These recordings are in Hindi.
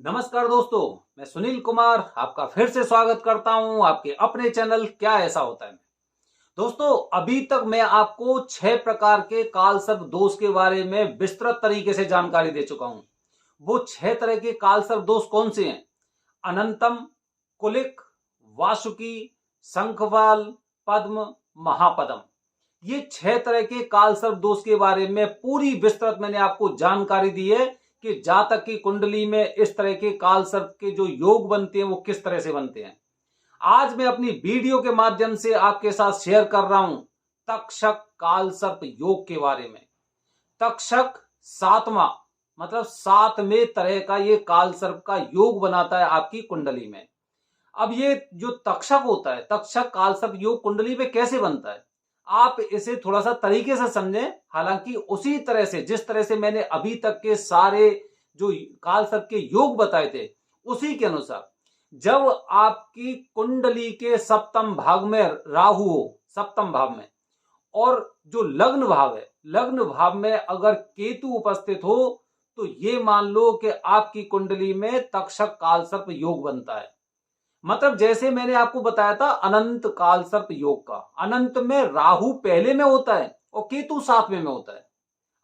नमस्कार दोस्तों, मैं सुनील कुमार आपका फिर से स्वागत करता हूं आपके अपने चैनल क्या ऐसा होता है में। दोस्तों, अभी तक मैं आपको 6 प्रकार के कालसर्प दोष के बारे में विस्तृत तरीके से जानकारी दे चुका हूं। वो 6 तरह के कालसर्प दोष कौन से हैं? अनंतम, कुलिक, वासुकी, शंखवाल, पद्म, महापद्म। ये 6 तरह के कालसर्प दोष के बारे में पूरी विस्तृत मैंने आपको जानकारी दी है कि जातक की कुंडली में इस तरह के कालसर्प के जो योग बनते हैं वो किस तरह से बनते हैं। आज मैं अपनी वीडियो के माध्यम से आपके साथ शेयर कर रहा हूं तक्षक कालसर्प योग के बारे में। तक्षक सातवां मतलब 7वें तरह का ये कालसर्प का योग बनाता है आपकी कुंडली में। अब ये जो तक्षक होता है, तक्षक कालसर्प योग कुंडली में कैसे बनता है, आप इसे थोड़ा सा तरीके से समझें। हालांकि उसी तरह से जिस तरह से मैंने अभी तक के सारे जो कालसर्प के योग बताए थे उसी के अनुसार, जब आपकी कुंडली के सप्तम भाग में राहु हो, सप्तम भाव में, और जो लग्न भाव है, लग्न भाव में अगर केतु उपस्थित हो तो ये मान लो कि आपकी कुंडली में तक्षक कालसर्प योग बनता है। मतलब जैसे मैंने आपको बताया था अनंत कालसर्प योग का, अनंत में राहु पहले में होता है और केतु 7वें में होता है।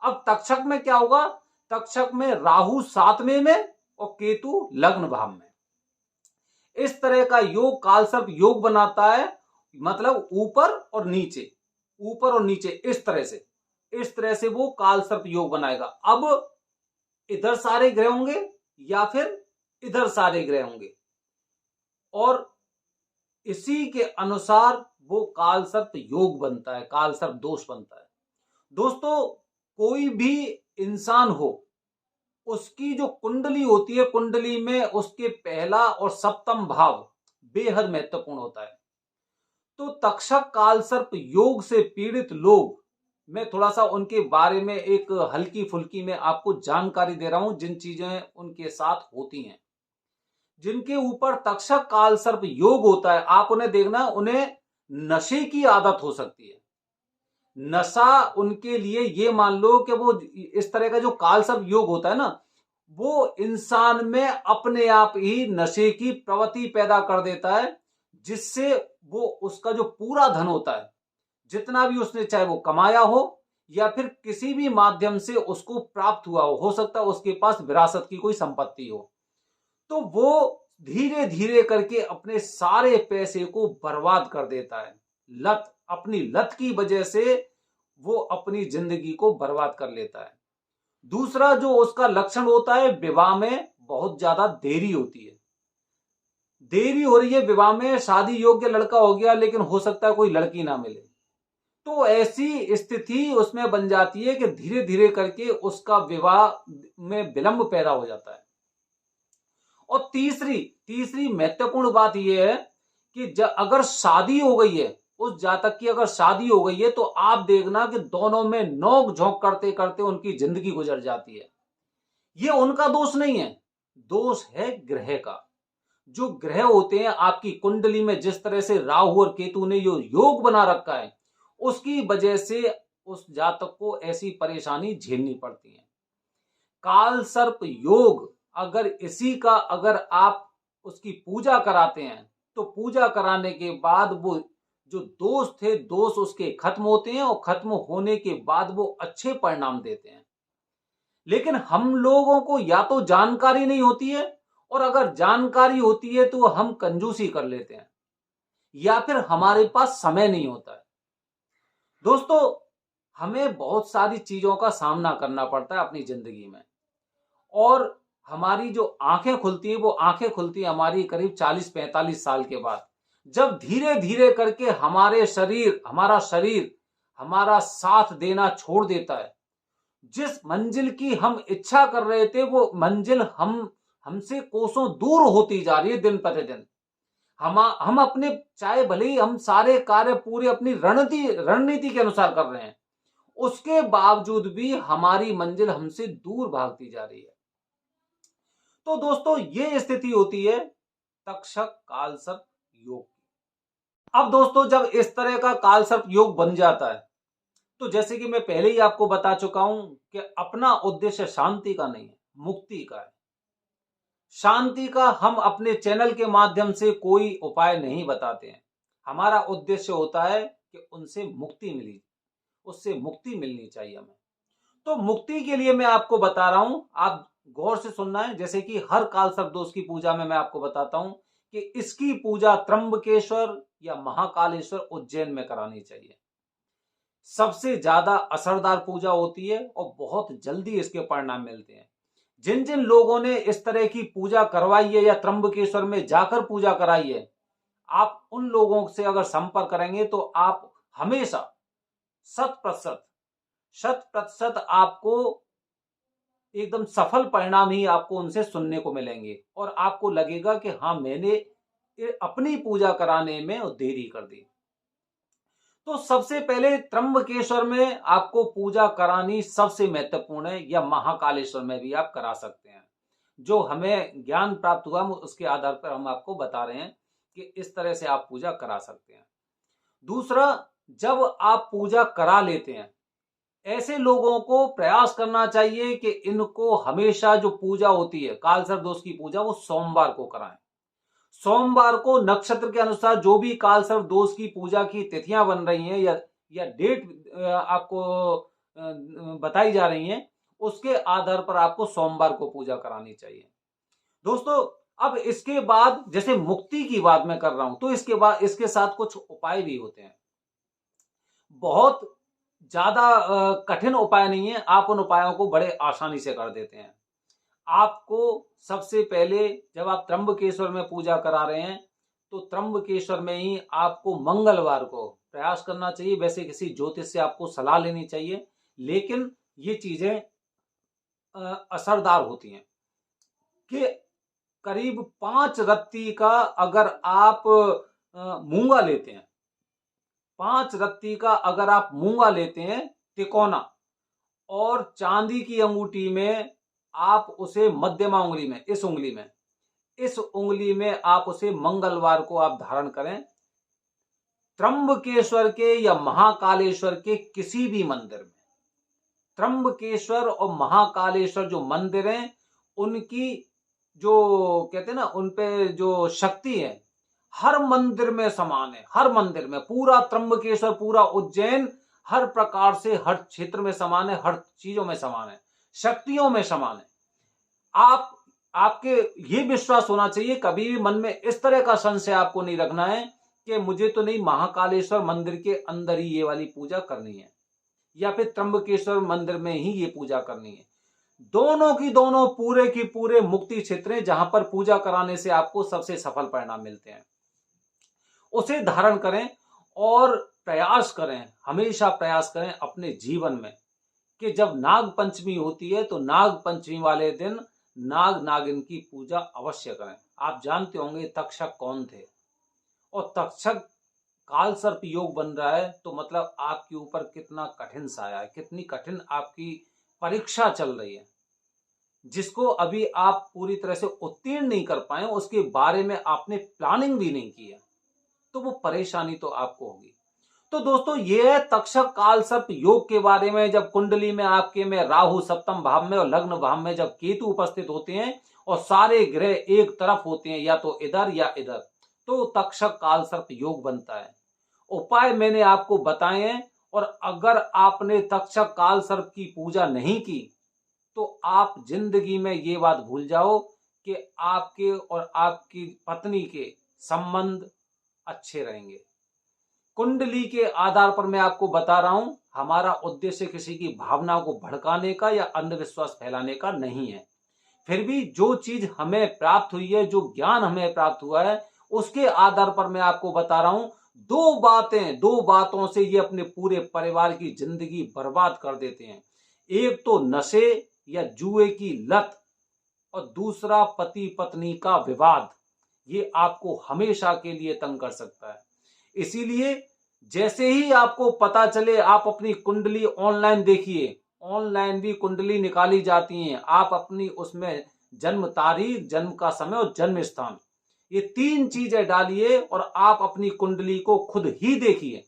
अब तक्षक में क्या होगा? तक्षक में राहु 7वें में और केतु लग्न भाव में। इस तरह का योग कालसर्प योग बनाता है। मतलब ऊपर और नीचे, ऊपर और नीचे इस तरह से वो कालसर्प योग बनाएगा। अब इधर सारे ग्रह होंगे या फिर इधर सारे ग्रह होंगे और इसी के अनुसार वो कालसर्प योग बनता है, कालसर्प दोष बनता है। दोस्तों, कोई भी इंसान हो, उसकी जो कुंडली होती है, कुंडली में उसके पहला और सप्तम भाव बेहद महत्वपूर्ण होता है। तो तक्षक कालसर्प योग से पीड़ित लोग, मैं थोड़ा सा उनके बारे में एक हल्की फुल्की में आपको जानकारी दे रहा हूं, जिन चीजें उनके साथ होती हैं। जिनके ऊपर तक्षक कालसर्प योग होता है, आप उन्हें देखना, उन्हें नशे की आदत हो सकती है। नशा उनके लिए, ये मान लो कि वो इस तरह का जो कालसर्प योग होता है ना, वो इंसान में अपने आप ही नशे की प्रवृत्ति पैदा कर देता है, जिससे वो उसका जो पूरा धन होता है, जितना भी उसने चाहे वो कमाया हो या फिर किसी भी माध्यम से उसको प्राप्त हुआ हो सकता है उसके पास विरासत की कोई संपत्ति हो, तो वो धीरे धीरे करके अपने सारे पैसे को बर्बाद कर देता है। लत, अपनी लत की वजह से वो अपनी जिंदगी को बर्बाद कर लेता है। दूसरा जो उसका लक्षण होता है, विवाह में बहुत ज्यादा देरी होती है। देरी हो रही है विवाह में, शादी योग्य लड़का हो गया लेकिन हो सकता है कोई लड़की ना मिले, तो ऐसी स्थिति उसमें बन जाती है कि धीरे धीरे करके उसका विवाह में विलंब पैदा हो जाता है। और तीसरी तीसरी महत्वपूर्ण बात यह है कि अगर शादी हो गई है, उस जातक की अगर शादी हो गई है, तो आप देखना कि दोनों में नोक झोंक करते करते उनकी जिंदगी गुजर जाती है। ये उनका दोष नहीं है, दोष है ग्रह का। जो ग्रह होते हैं आपकी कुंडली में, जिस तरह से राहु और केतु ने जो योग बना रखा है, उसकी वजह से उस जातक को ऐसी परेशानी झेलनी पड़ती है। काल सर्प योग, अगर इसी का अगर आप उसकी पूजा कराते हैं, तो पूजा कराने के बाद वो जो दोष थे, दोष उसके खत्म होते हैं और खत्म होने के बाद वो अच्छे परिणाम देते हैं। लेकिन हम लोगों को या तो जानकारी नहीं होती है, और अगर जानकारी होती है तो हम कंजूसी कर लेते हैं, या फिर हमारे पास समय नहीं होता है। दोस्तों, हमें बहुत सारी चीजों का सामना करना पड़ता है अपनी जिंदगी में, और हमारी जो आंखें खुलती है, वो आंखें खुलती है हमारी करीब 40-45 साल के बाद, जब धीरे धीरे करके हमारा शरीर हमारा साथ देना छोड़ देता है। जिस मंजिल की हम इच्छा कर रहे थे, वो मंजिल हमसे कोसों दूर होती जा रही है दिन प्रतिदिन। हम अपने, चाहे भले ही हम सारे कार्य पूरे अपनी रणनीति के अनुसार कर रहे हैं, उसके बावजूद भी हमारी मंजिल हमसे दूर भागती जा रही है। तो दोस्तों, ये स्थिति होती है तक्षक कालसर्प योग की। अब दोस्तों, जब इस तरह का कालसर्प योग बन जाता है, तो जैसे कि मैं पहले ही आपको बता चुका हूं कि अपना उद्देश्य शांति का नहीं है, मुक्ति का है। शांति का हम अपने चैनल के माध्यम से कोई उपाय नहीं बताते हैं। हमारा उद्देश्य होता है कि उनसे मुक्ति मिली, उससे मुक्ति मिलनी चाहिए हमें। तो मुक्ति के लिए मैं आपको बता रहा हूं, आप गौर से सुनना है। जैसे कि हर काल सर्प दोष की पूजा में मैं आपको बताता हूं कि इसकी पूजा त्र्यंबकेश्वर या महाकालेश्वर उज्जैन में करानी चाहिए। सबसे ज्यादा असरदार पूजा होती है और बहुत जल्दी इसके परिणाम मिलते हैं। जिन जिन लोगों ने इस तरह की पूजा करवाई है या त्र्यंबकेश्वर में जाकर पूजा कराई है, आप उन लोगों से अगर संपर्क करेंगे तो आप हमेशा 100% आपको एकदम सफल परिणाम ही आपको उनसे सुनने को मिलेंगे और आपको लगेगा कि हाँ, मैंने अपनी पूजा कराने में देरी कर दी। तो सबसे पहले त्र्यंबकेश्वर में आपको पूजा करानी सबसे महत्वपूर्ण है, या महाकालेश्वर में भी आप करा सकते हैं। जो हमें ज्ञान प्राप्त हुआ उसके आधार पर हम आपको बता रहे हैं कि इस तरह से आप पूजा करा सकते हैं। दूसरा, जब आप पूजा करा लेते हैं, ऐसे लोगों को प्रयास करना चाहिए कि इनको हमेशा जो पूजा होती है कालसर्प दोष की पूजा, वो सोमवार को कराएं। सोमवार को नक्षत्र के अनुसार जो भी कालसर्प दोष की पूजा की तिथियां बन रही हैं या डेट आपको बताई जा रही हैं, उसके आधार पर आपको सोमवार को पूजा करानी चाहिए। दोस्तों, अब इसके बाद जैसे मुक्ति की बात मैं कर रहा हूं, तो इसके बाद इसके साथ कुछ उपाय भी होते हैं। बहुत ज्यादा कठिन उपाय नहीं है, आप उन उपायों को बड़े आसानी से कर देते हैं। आपको सबसे पहले जब आप त्र्यंबकेश्वर में पूजा करा रहे हैं, तो त्र्यंबकेश्वर में ही आपको मंगलवार को प्रयास करना चाहिए। वैसे किसी ज्योतिष से आपको सलाह लेनी चाहिए, लेकिन ये चीजें असरदार होती हैं कि करीब 5 रत्ती का अगर आप मूंगा लेते हैं, 5 रत्ती का अगर आप मूंगा लेते हैं तिकोना, और चांदी की अंगूठी में आप उसे मध्यमा उंगली में, इस उंगली में आप उसे मंगलवार को आप धारण करें। त्र्यंबकेश्वर के या महाकालेश्वर के किसी भी मंदिर में, त्र्यंबकेश्वर और महाकालेश्वर जो मंदिर हैं, उनकी जो कहते हैं ना, उनपे जो शक्ति है हर मंदिर में समान है। हर मंदिर में, पूरा त्र्यंबकेश्वर, पूरा उज्जैन हर प्रकार से हर क्षेत्र में समान है, हर चीजों में समान है, शक्तियों में समान है। आपके ये विश्वास होना चाहिए, कभी भी मन में इस तरह का संशय आपको नहीं रखना है कि मुझे तो नहीं महाकालेश्वर मंदिर के अंदर ही ये वाली पूजा करनी है या फिर त्र्यंबकेश्वर मंदिर में ही ये पूजा करनी है। दोनों की दोनों पूरे की पूरे मुक्ति क्षेत्र हैं, जहां पर पूजा कराने से आपको सबसे सफल परिणाम मिलते हैं। उसे धारण करें और प्रयास करें, हमेशा प्रयास करें अपने जीवन में कि जब नाग पंचमी होती है तो नाग पंचमी वाले दिन नाग नागिन की पूजा अवश्य करें। आप जानते होंगे तक्षक कौन थे, और तक्षक कालसर्प योग बन रहा है, तो मतलब आपके ऊपर कितना कठिन साया है, कितनी कठिन आपकी परीक्षा चल रही है, जिसको अभी आप पूरी तरह से उत्तीर्ण नहीं कर पाए, उसके बारे में आपने प्लानिंग भी नहीं की है, तो वो परेशानी तो आपको होगी। तो दोस्तों, ये है तक्षक कालसर्प योग के बारे में। जब कुंडली में आपके में राहु सप्तम भाव में और लग्न भाव में जब केतु उपस्थित होते हैं और सारे ग्रह एक तरफ होते हैं, या तो इधर या इधर, तो तक्षक कालसर्प योग बनता है। उपाय मैंने आपको बताए हैं, और अगर आपने तक्षक कालसर्प की पूजा नहीं की तो आप जिंदगी में ये बात भूल जाओ कि आपके और आपकी पत्नी के संबंध अच्छे रहेंगे। कुंडली के आधार पर मैं आपको बता रहा हूं, हमारा उद्देश्य किसी की भावना को भड़काने का या अंधविश्वास फैलाने का नहीं है। फिर भी जो चीज हमें प्राप्त हुई है, जो ज्ञान हमें प्राप्त हुआ है, उसके आधार पर मैं आपको बता रहा हूं। दो बातों से ये अपने पूरे परिवार की जिंदगी बर्बाद कर देते हैं। एक तो नशे या जुए की लत, और दूसरा पति पत्नी का विवाद। ये आपको हमेशा के लिए तंग कर सकता है। इसीलिए जैसे ही आपको पता चले, आप अपनी कुंडली ऑनलाइन देखिए, ऑनलाइन भी कुंडली निकाली जाती हैं। आप अपनी उसमें जन्म तारीख, जन्म का समय और जन्म स्थान, ये 3 चीजें डालिए और आप अपनी कुंडली को खुद ही देखिए।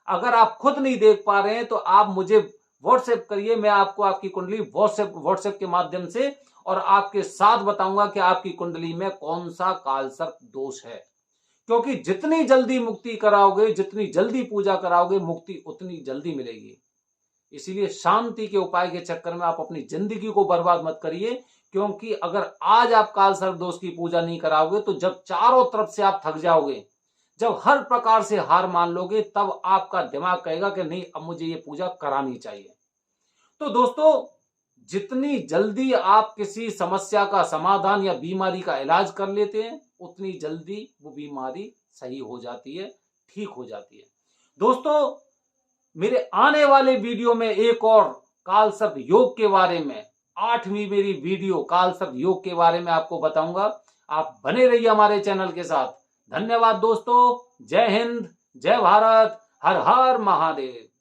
अगर आप खुद नहीं देख पा रहे हैं तो आप मुझे व्हाट्सएप करिए, मैं आपको आपकी कुंडली व्हाट्सएप के माध्यम से और आपके साथ बताऊंगा कि आपकी कुंडली में कौन सा कालसर्प दोष है। क्योंकि जितनी जल्दी मुक्ति कराओगे, जितनी जल्दी पूजा कराओगे, मुक्ति उतनी जल्दी मिलेगी। इसीलिए शांति के उपाय के चक्कर में आप अपनी जिंदगी को बर्बाद मत करिए। क्योंकि अगर आज आप कालसर्प दोष की पूजा नहीं कराओगे तो जब चारों तरफ से आप थक जाओगे, जब हर प्रकार से हार मान लोगे, तब आपका दिमाग कहेगा कि नहीं, अब मुझे ये पूजा करानी चाहिए। तो दोस्तों, जितनी जल्दी आप किसी समस्या का समाधान या बीमारी का इलाज कर लेते हैं, उतनी जल्दी वो बीमारी सही हो जाती है, ठीक हो जाती है। दोस्तों, मेरे आने वाले वीडियो में एक और कालसर्प योग के बारे में, 8वीं मेरी वीडियो कालसर्प योग के बारे में आपको बताऊंगा। आप बने रहिए हमारे चैनल के साथ। धन्यवाद दोस्तों। जय हिंद, जय भारत, हर हर महादेव।